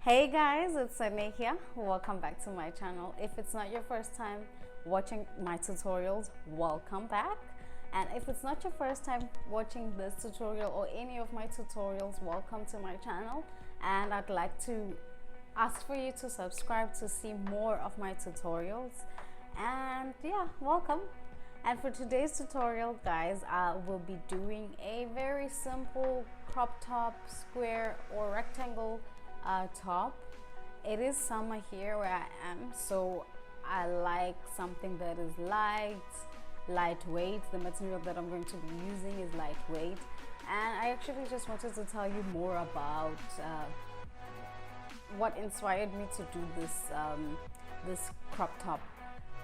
Hey guys, it's Sunny here. Welcome back to my channel. If it's not your first time watching my tutorials, welcome back. And if it's not your first time watching this tutorial or any of my tutorials, welcome to my channel. And I'd like to ask for you to subscribe to see more of my tutorials. And yeah, welcome. And for today's tutorial, guys, I will be doing a very simple crop top, square or rectangle top. It is summer here where I am, so I like something that is lightweight. The material that I'm going to be using is lightweight, and I actually just wanted to tell you more about what inspired me to do this crop top.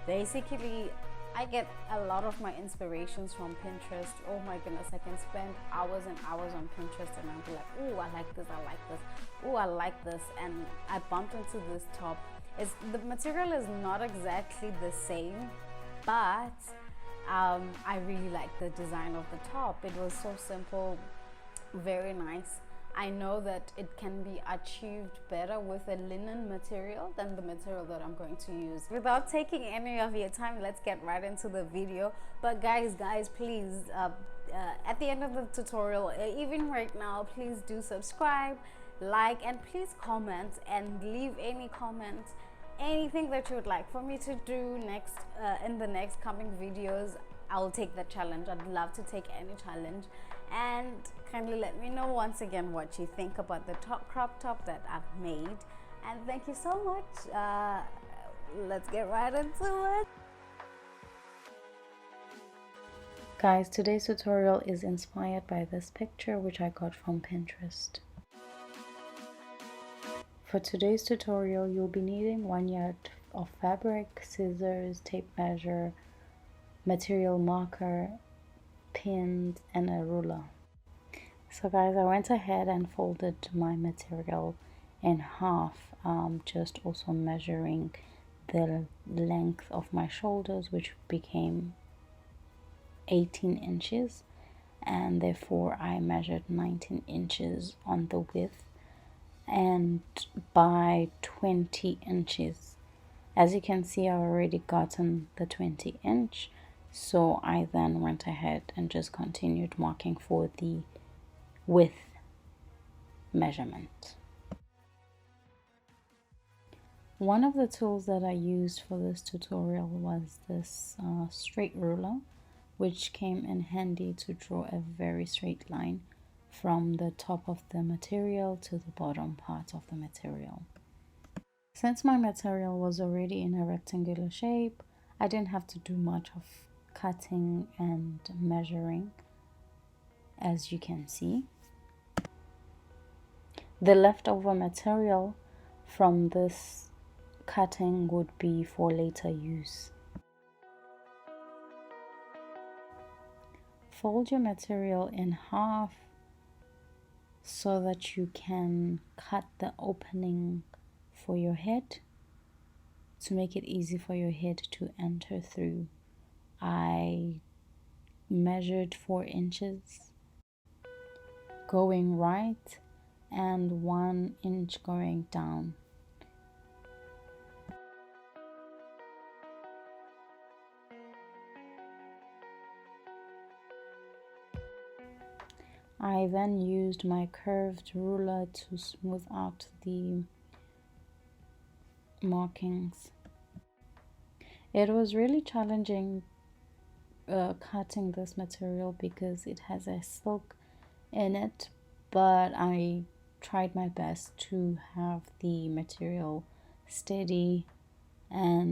Basically, I get a lot of my inspirations from Pinterest. Oh my goodness, I can spend hours and hours on Pinterest and I'll be like, oh, I like this, I like this, oh, I like this. And I bumped into this top. The material is not exactly the same, but I really like the design of the top. It was so simple, very nice. I know that it can be achieved better with a linen material than the material that I'm going to use. Without taking any of your time, let's get right into the video. But guys, please, at the end of the tutorial, even right now, please do subscribe, like, and please comment and leave any comments, anything that you would like for me to do next in the next coming videos. I'll take the challenge. I'd love to take any challenge, and kindly let me know once again what you think about the crop top that I've made. And thank you so much. Let's get right into it. Guys, today's tutorial is inspired by this picture which I got from Pinterest. For today's tutorial, you'll be needing 1 yard of fabric, scissors, tape measure, material marker, pins, and a ruler. So guys, I went ahead and folded my material in half, just also measuring the length of my shoulders, which became 18 inches, and therefore I measured 19 inches on the width and by 20 inches. As you can see, I've already gotten the 20 inch, so I then went ahead and just continued marking for the width measurement. One of the tools that I used for this tutorial was this straight ruler, which came in handy to draw a very straight line from the top of the material to the bottom part of the material. Since my material was already in a rectangular shape, I didn't have to do much of cutting and measuring, as you can see. The leftover material from this cutting would be for later use. Fold your material in half so that you can cut the opening for your head to make it easy for your head to enter through. I measured 4 inches going right and 1 inch going down. I then used my curved ruler to smooth out the markings. It was really challenging cutting this material because it has a silk in it, but I tried my best to have the material steady, and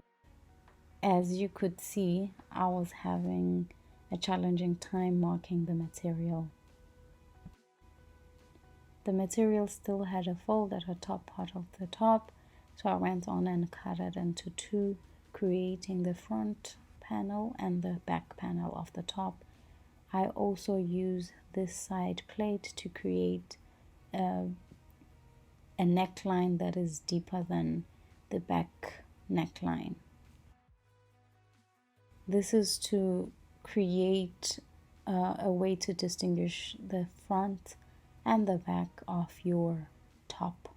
as you could see, I was having a challenging time marking the material. The material still had a fold at the top part of the top, so I went on and cut it into two, creating the front panel and the back panel of the top. I also use this side plate to create a neckline that is deeper than the back neckline. This is to create a way to distinguish the front and the back of your top.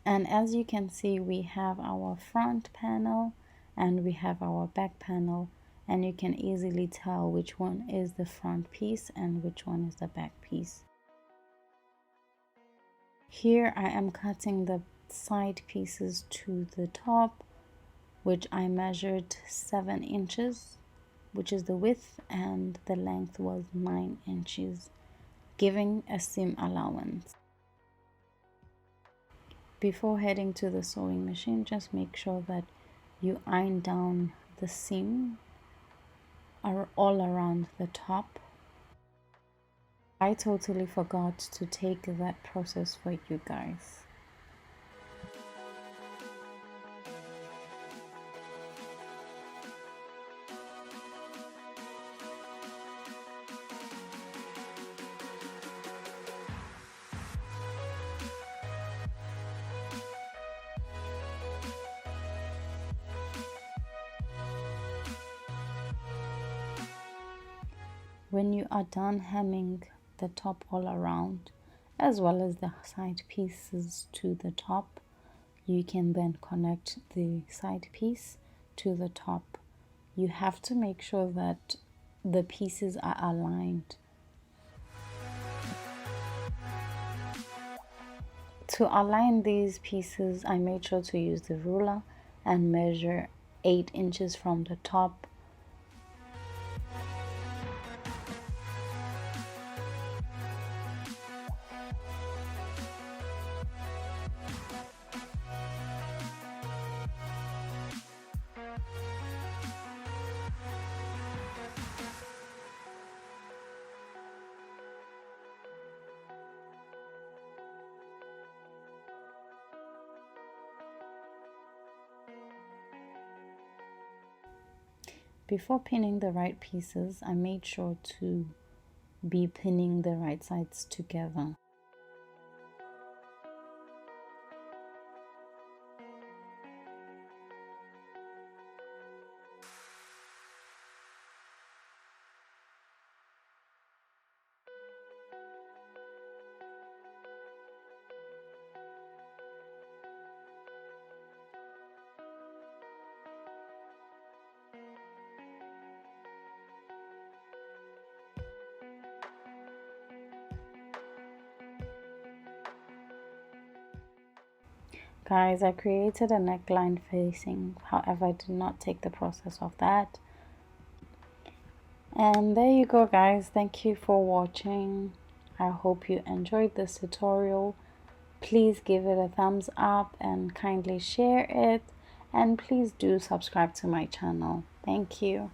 And as you can see, we have our front panel and we have our back panel, and you can easily tell which one is the front piece and which one is the back piece. Here I am cutting the side pieces to the top, which I measured 7 inches, which is the width, and the length was 9 inches, giving a seam allowance. Before heading to the sewing machine, just make sure that you iron down the seam all around the top. I totally forgot to take that process for you guys. When you are done hemming the top all around, as well as the side pieces to the top, you can then connect the side piece to the top. You have to make sure that the pieces are aligned. To align these pieces, I made sure to use the ruler and measure 8 inches from the top. Before pinning the right pieces, I made sure to be pinning the right sides together. Guys, I created a neckline facing, however I did not take the process of that. And there you go guys, thank you for watching. I hope you enjoyed this tutorial. Please give it a thumbs up and kindly share it, and please do subscribe to my channel. Thank you.